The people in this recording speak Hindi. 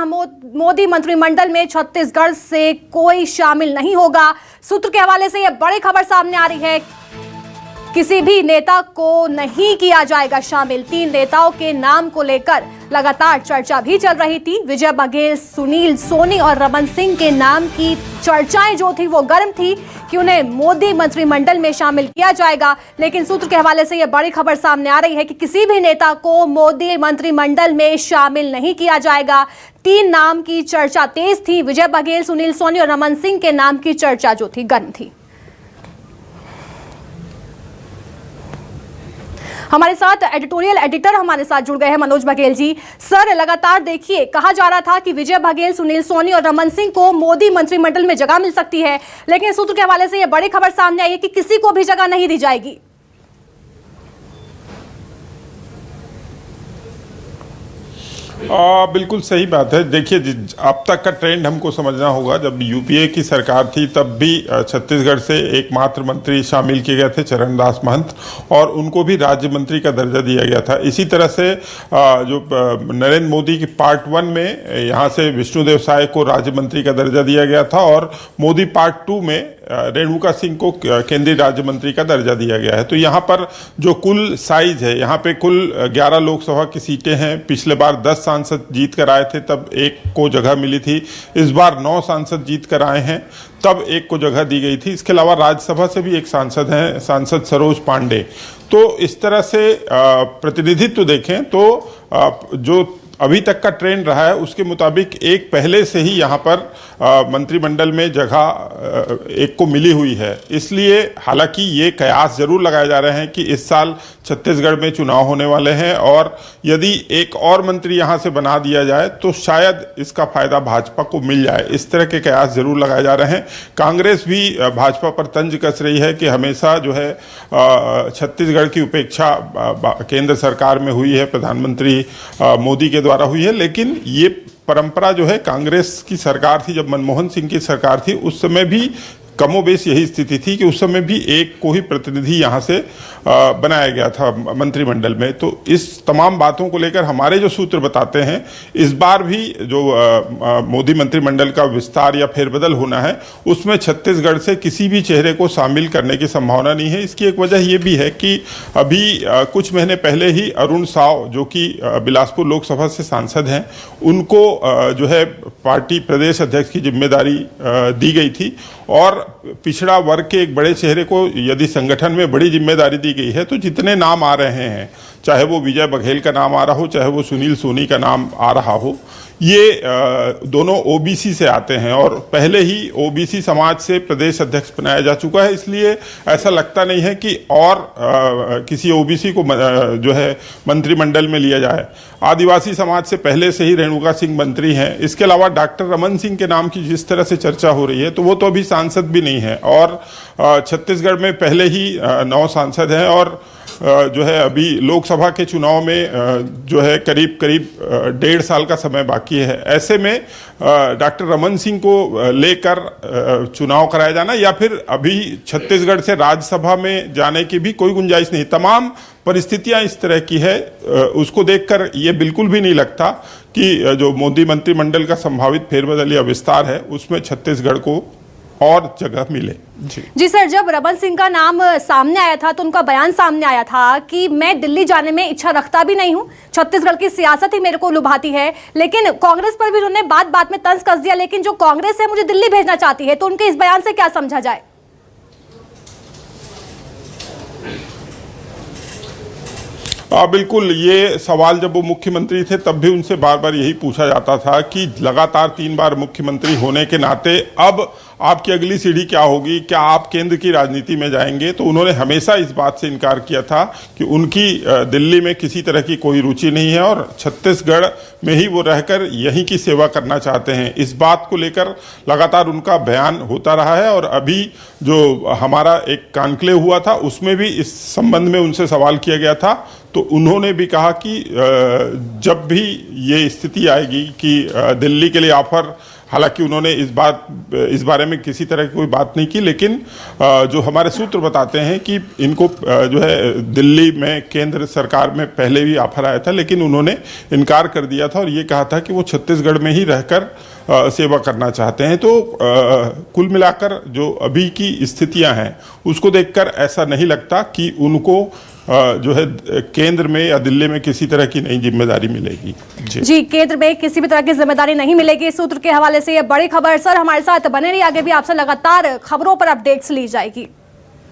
मोदी मंत्रिमंडल में छत्तीसगढ़ से कोई शामिल नहीं होगा। सूत्र के हवाले से यह बड़ी खबर सामने आ रही है। किसी भी नेता को नहीं किया जाएगा शामिल। 3 नेताओं के नाम को लेकर लगातार चर्चा भी चल रही थी। विजय बघेल, सुनील सोनी और रमन सिंह के नाम की चर्चाएं जो थी वो गर्म थी कि उन्हें मोदी मंत्रिमंडल में शामिल किया जाएगा। लेकिन सूत्र के हवाले से यह बड़ी खबर सामने आ रही है कि किसी भी नेता को मोदी मंत्रिमंडल में शामिल नहीं किया जाएगा। 3 नाम की चर्चा तेज थी। विजय बघेल, सुनील सोनी और रमन सिंह के नाम की चर्चा जो थी गर्म थी। हमारे साथ एडिटोरियल एडिटर हमारे साथ जुड़ गए हैं मनोज बघेल जी। सर, लगातार देखिए कहा जा रहा था कि विजय बघेल, सुनील सोनी और रमन सिंह को मोदी मंत्रिमंडल में जगह मिल सकती है, लेकिन सूत्र के हवाले से यह बड़ी खबर सामने आई है कि किसी को भी जगह नहीं दी जाएगी। बिल्कुल सही बात है। देखिए, अब तक का ट्रेंड हमको समझना होगा। जब यूपीए की सरकार थी तब भी छत्तीसगढ़ से एकमात्र मंत्री शामिल किए गए थे, चरणदास महंत, और उनको भी राज्य मंत्री का दर्जा दिया गया था। इसी तरह से जो नरेंद्र मोदी की पार्ट 1 में यहाँ से विष्णुदेव साय को राज्य मंत्री का दर्जा दिया गया था, और मोदी पार्ट 2 में रेणुका सिंह को केंद्रीय राज्य मंत्री का दर्जा दिया गया है। तो यहाँ पर जो कुल साइज है, यहाँ पे कुल 11 लोकसभा की सीटें हैं। पिछले बार 10 सांसद जीत कर आए थे, तब एक को जगह मिली थी। इस बार 9 सांसद जीत कर आए हैं, तब एक को जगह दी गई थी। इसके अलावा राज्यसभा से भी एक सांसद हैं, सांसद सरोज पांडे। तो इस तरह से प्रतिनिधित्व देखें तो जो अभी तक का ट्रेंड रहा है उसके मुताबिक एक पहले से ही यहाँ पर मंत्रिमंडल में जगह एक को मिली हुई है। इसलिए हालांकि ये कयास जरूर लगाए जा रहे हैं कि इस साल छत्तीसगढ़ में चुनाव होने वाले हैं, और यदि एक और मंत्री यहाँ से बना दिया जाए तो शायद इसका फायदा भाजपा को मिल जाए। इस तरह के कयास जरूर लगाए जा रहे हैं। कांग्रेस भी भाजपा पर तंज कस रही है कि हमेशा जो है छत्तीसगढ़ की उपेक्षा केंद्र सरकार में हुई है, प्रधानमंत्री मोदी के द्वारा हुई है। लेकिन ये परंपरा जो है, कांग्रेस की सरकार थी जब मनमोहन सिंह की सरकार थी, उस समय भी कमोबेश यही स्थिति थी कि उस समय भी एक को ही प्रतिनिधि यहाँ से बनाया गया था मंत्रिमंडल में। तो इस तमाम बातों को लेकर हमारे जो सूत्र बताते हैं, इस बार भी जो मोदी मंत्रिमंडल का विस्तार या फेरबदल होना है, उसमें छत्तीसगढ़ से किसी भी चेहरे को शामिल करने की संभावना नहीं है। इसकी एक वजह ये भी है कि अभी कुछ महीने पहले ही अरुण साव, जो कि बिलासपुर लोकसभा से सांसद हैं, उनको जो है पार्टी प्रदेश अध्यक्ष की जिम्मेदारी दी गई थी, और पिछड़ा वर्ग के एक बड़े चेहरे को यदि संगठन में बड़ी जिम्मेदारी दी गई है तो जितने नाम आ रहे हैं, चाहे वो विजय बघेल का नाम आ रहा हो, चाहे वो सुनील सोनी का नाम आ रहा हो, ये दोनों ओबीसी से आते हैं, और पहले ही ओबीसी समाज से प्रदेश अध्यक्ष बनाया जा चुका है। इसलिए ऐसा लगता नहीं है कि और किसी ओबीसी को जो है मंत्रिमंडल में लिया जाए। आदिवासी समाज से पहले से ही रेणुका सिंह मंत्री हैं। इसके अलावा डॉक्टर रमन सिंह के नाम की जिस तरह से चर्चा हो रही है, तो वो तो अभी सांसद भी नहीं है, और छत्तीसगढ़ में पहले ही 9 सांसद हैं, और जो है अभी लोकसभा के चुनाव में जो है करीब 1.5 साल का समय बाकी है। ऐसे में डॉक्टर रमन सिंह को लेकर चुनाव कराया जाना या फिर अभी छत्तीसगढ़ से राज्यसभा में जाने की भी कोई गुंजाइश नहीं। तमाम परिस्थितियां इस तरह की है, उसको देखकर ये बिल्कुल भी नहीं लगता कि जो मोदी मंत्रिमंडल का संभावित फेरबदल या विस्तार है उसमें छत्तीसगढ़ को और जगह मिले। जी सर, जब रमन सिंह का नाम सामने आया था तो उनका बयान सामने आया था कि मैं दिल्ली जाने में इच्छा रखता भी नहीं हूं, छत्तीसगढ़ की सियासत ही मेरे को लुभाती है। लेकिन कांग्रेस पर भी उन्होंने बात बात में तंज कस दिया, लेकिन जो कांग्रेस है मुझे दिल्ली भेजना चाहती है, तो उनके इस बयान से क्या समझा जाए? बिल्कुल, ये सवाल जब वो मुख्यमंत्री थे तब भी उनसे बार बार यही पूछा जाता था कि लगातार 3 बार मुख्यमंत्री होने के नाते अब आपकी अगली सीढ़ी क्या होगी, क्या आप केंद्र की राजनीति में जाएंगे? तो उन्होंने हमेशा इस बात से इनकार किया था कि उनकी दिल्ली में किसी तरह की कोई रुचि नहीं है, और छत्तीसगढ़ में ही वो रहकर यहीं की सेवा करना चाहते हैं। इस बात को लेकर लगातार उनका बयान होता रहा है, और अभी जो हमारा एक कॉन्क्लेव हुआ था उसमें भी इस संबंध में उनसे सवाल किया गया था, तो उन्होंने भी कहा कि जब भी ये स्थिति आएगी कि दिल्ली के लिए ऑफर हालांकि उन्होंने इस बारे में किसी तरह की कोई बात नहीं की, लेकिन जो हमारे सूत्र बताते हैं कि इनको जो है दिल्ली में केंद्र सरकार में पहले भी ऑफर आया था, लेकिन उन्होंने इनकार कर दिया था और ये कहा था कि वो छत्तीसगढ़ में ही रहकर सेवा करना चाहते हैं। तो कुल मिलाकर जो अभी की स्थितियां हैं उसको देखकर ऐसा नहीं लगता कि उनको जो है केंद्र में या दिल्ली में किसी तरह की नई जिम्मेदारी मिलेगी। जी, केंद्र में किसी भी तरह की जिम्मेदारी नहीं मिलेगी। सूत्र के हवाले से ये बड़ी खबर। सर, हमारे साथ बने रहिए, आगे भी आपसे लगातार खबरों पर अपडेट्स ली जाएगी।